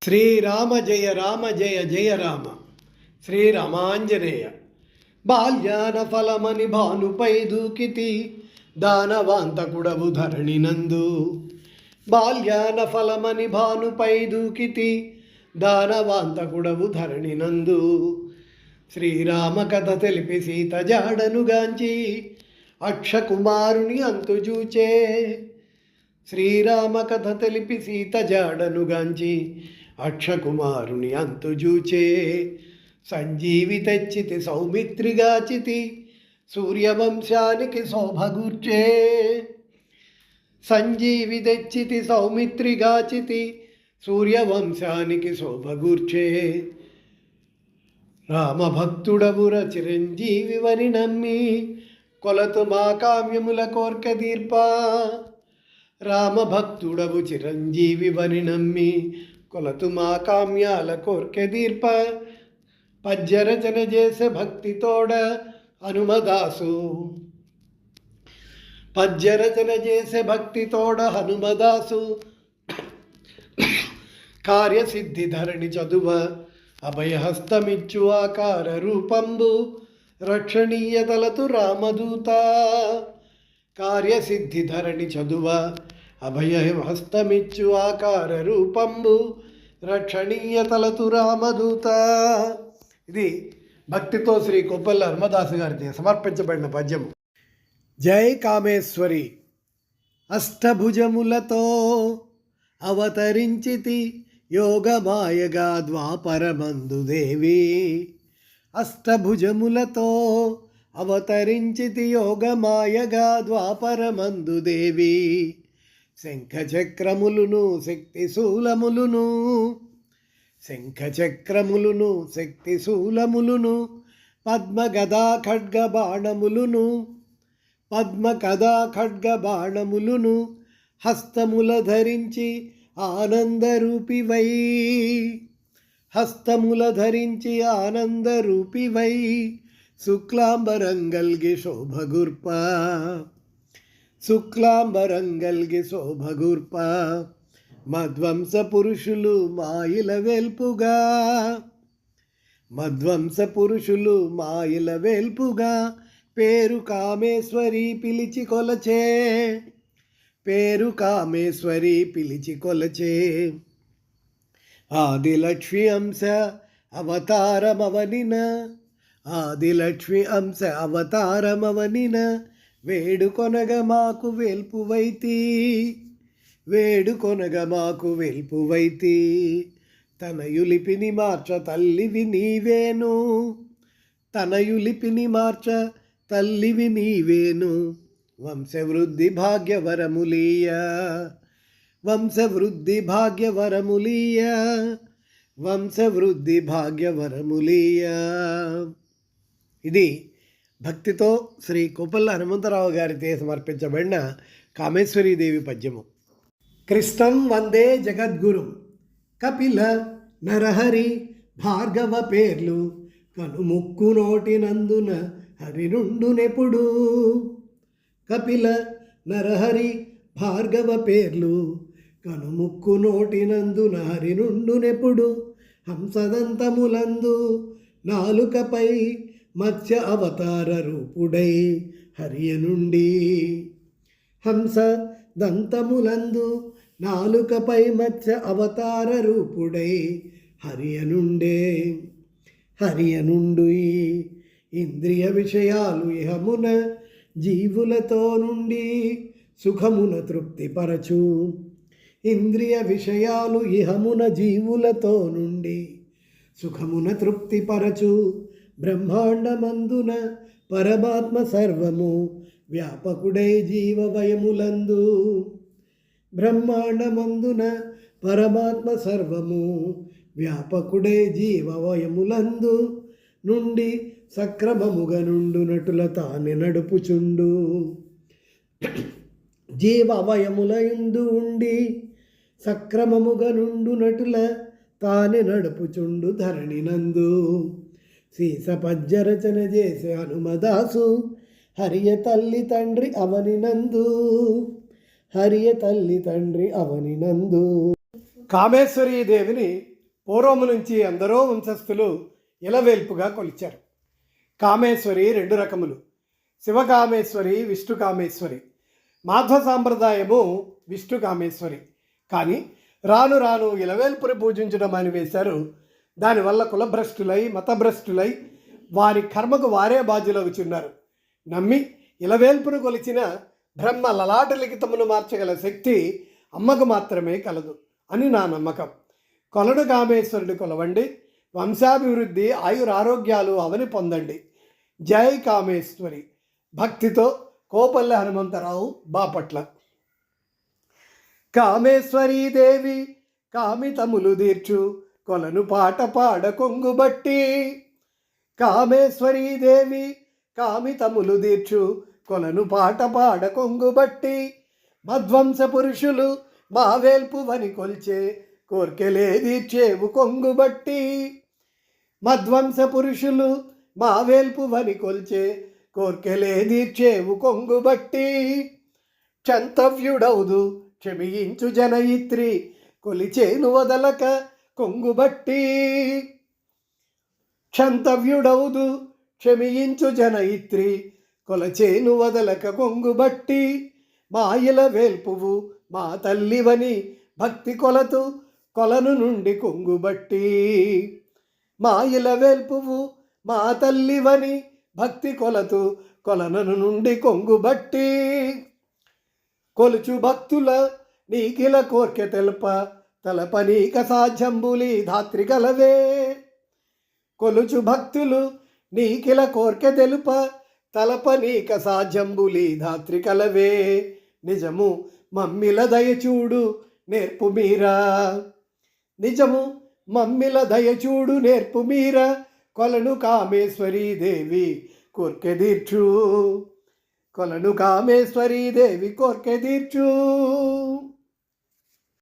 శ్రీరామ జయ రామ జయ జయ రామ శ్రీరామాంజనేయ. బాల్యాన ఫలమని భానుపై దూకితి దానవాంతకుడవు ధరణినందు. బాల్యాన ఫలమని భానుపై దూకితి దానవాంతకుడవు ధరణినందు. శ్రీరామ కథ తెలిపి సీత జాడనుగాంచి అక్షకుమారుని అంతుజూచే. శ్రీరామ కథ తెలిపి సీత జాడనుగాంచి అక్షకుమారుని అంతుజూచే. సంజీవి తెచ్చితి సౌమిత్రిగాచితి సూర్యవంశానికి శోభగూర్చే. సంజీవి తెచ్చితి సౌమిత్రిగాచితి సూర్యవంశానికి శోభగూర్చే. రామభక్తుడవుర చిరంజీవి వని నమ్మి కొలతు మా కామ్యముల కోర్క దీర్ప. రామభక్తుడవు చిరంజీవి వని నమ్మి కొలతు మా కామ్యాల కోర్కె దీర్ప. పద్యరచన చేసే భక్తితోడ హనుమదాసు. పద్యరచన చేసే భక్తితోడ హనుమదాసు. కార్యసిద్ధి ధరణి చదువ అభయహస్తమిచ్చు ఆకార రూపంబు రక్షణీయతలతు రామదూత. కార్యసిద్ధి ధరణి చదువ అభయహస్తమిచ్చు ఆకార రూపంబు రక్షణీయతలతు రామదూత. ఇది భక్తితో శ్రీ కొప్పల్ల హనుమదాసు గారికి సమర్పించబడిన పద్యము. జై కామేశ్వరి. అష్టభుజములతో అవతరించితి యోగమాయగా ద్వాపరమందు దేవి. అష్టభుజములతో అవతరించితి యోగమాయగా ద్వాపరమందు దేవి. శంఖచక్రములును శక్తిశూలములును. శంఖచక్రములును శక్తిశూలములును పద్మగదా ఖడ్గ బాణములును. పద్మగదా ఖడ్గ బాణములును హస్తముల ధరించి ఆనందరూపివై. హస్తముల ధరించి ఆనందరూపివై శుక్లాంబరంగల్గి శోభగుర్ప. శుక్లాంబరంగల్గి శోభగుర్ప. మధ్వంస పురుషులు మాయిల వేల్పుగా. మధ్వంస పురుషులు మాయిల వేల్పుగా పేరు కామేశ్వరి పిలిచి కొలచే. పేరు కామేశ్వరి పిలిచి కొలచే. ఆదిలక్ష్మి అంశ అవతారమవనిన. ఆదిలక్ష్మి అంశ అవతారమవనిన వేడుకొనగ మాకు వేల్పువైతి. వేడుకొనగ మాకు వేల్పువైతి. తనయులిపిని మార్చ తల్లివి నీవేను. తనయులిపిని మార్చ తల్లివి నీవేను. వంశవృద్ధి భాగ్యవరములీయ. వంశవృద్ధి భాగ్యవరములీయ. వంశవృద్ధి భాగ్యవరములీయ. ఇది భక్తితో శ్రీ కొప్పల్ల హనుమంతరావు గారితో సమర్పించబడిన కామేశ్వరీదేవి పద్యము. కృష్ణం వందే జగద్గురు కపిల నరహరి భార్గవ పేర్లు కనుముక్కు నోటినందున హరి నుండునెప్పుడు. కపిల నరహరి భార్గవ పేర్లు కనుముక్కు నోటినందున హరి నుండునెప్పుడు. హంసదంతములందు నాలుకపై మత్స్య అవతార రూపుడై హరియ నుండి. హంస దంతములందు నాలుకపై మత్స్య అవతార రూపుడై హరియ నుండే. హరియ నుండి ఇంద్రియ విషయాలు ఇహమున జీవులతో నుండి సుఖమున తృప్తిపరచు. ఇంద్రియ విషయాలు ఇహమున జీవులతో నుండి సుఖమున తృప్తిపరచు. బ్రహ్మాండమందున పరమాత్మ సర్వము వ్యాపకుడై జీవవయములందు. బ్రహ్మాండమందున పరమాత్మ సర్వము వ్యాపకుడై జీవవయములందు నుండి సక్రమముగా నుండునటుల తానే నడుపుచుండు. జీవవయములందు ఉండి సక్రమముగా నుండునటుల తానే నడుపుచుండు ధరణినందు. సీస పద్యరచన చేసే హనుమదాసు హరియ తల్లి తండ్రి అవనినందు. హరియ తల్లి తండ్రి అవనినందు. కామేశ్వరీ దేవిని పూర్వము నుంచి ఎందరో వంశస్థులు ఇలవేల్పుగా కొలిచారు. కామేశ్వరి 2 రకములు, శివకామేశ్వరి, విష్ణుకామేశ్వరి. మాధ్వ సాంప్రదాయము విష్ణుకామేశ్వరి. కానీ రాను రాను ఇలవేల్పుని పూజించడం అని వేశారు. దానివల్ల కులభ్రష్టులై మతభ్రష్టులై వారి కర్మకు వారే బాధ్యులవుచున్నారు. నమ్మి ఇలవేల్పును కొలిచిన బ్రహ్మ లలాట లిఖితమును మార్చగల శక్తి అమ్మకు మాత్రమే కలదు అని నా నమ్మకం. కొలడు కామేశ్వరుడి కొలవండి, వంశాభివృద్ధి ఆయురారోగ్యాలు అవని పొందండి. జై కామేశ్వరి. భక్తితో కోపల్లె హనుమంతరావు, బాపట్ల. కామేశ్వరీ దేవి కామితములు తీర్చు కొలను పాట పాడ కొంగుబట్టి. కామేశ్వరీ దేవి కామితములు తీర్చు కొలను పాట పాడ కొంగుబట్టి. మధ్వంస పురుషులు మా వేల్పువని కొల్చే కోర్కెలే తీర్చేవు కొంగుబట్టి. మధ్వంస పురుషులు మా వేల్పువని కొల్చే కోర్కెలే తీర్చేవు కొంగుబట్టి. క్షంతవ్యుడౌదు క్షమించు జనయిత్రి కొలిచేను వదలక కొంగుబట్టి. క్షంతవ్యుడౌదు క్షమించు జనయిత్రి కొలచేను వదలక కొంగుబట్టి. మాయిల వేల్పువు మా తల్లివని భక్తి కొలతు కొలను నుండి కొంగుబట్టి. మాయిల వేల్పువు మా తల్లివని భక్తి కొలతు కొలను నుండి కొంగుబట్టి. కొలుచు భక్తుల నీకిల కోర్కె తెల్ప తలపనీక సాధ్యంబులి ధాత్రి కలవే. కొలుచు భక్తులు నీకిల కోర్కె తెలుప తలపనీక సాధ్యంబులి ధాత్రి కలవే. నిజము మమ్మిల దయచూడు నేర్పు మీరా. నిజము మమ్మిల దయచూడు నేర్పు మీరా. కొలను కామేశ్వరీ దేవి కోర్కె తీర్చు. కొలను కామేశ్వరీ దేవి కోర్కె తీర్చు.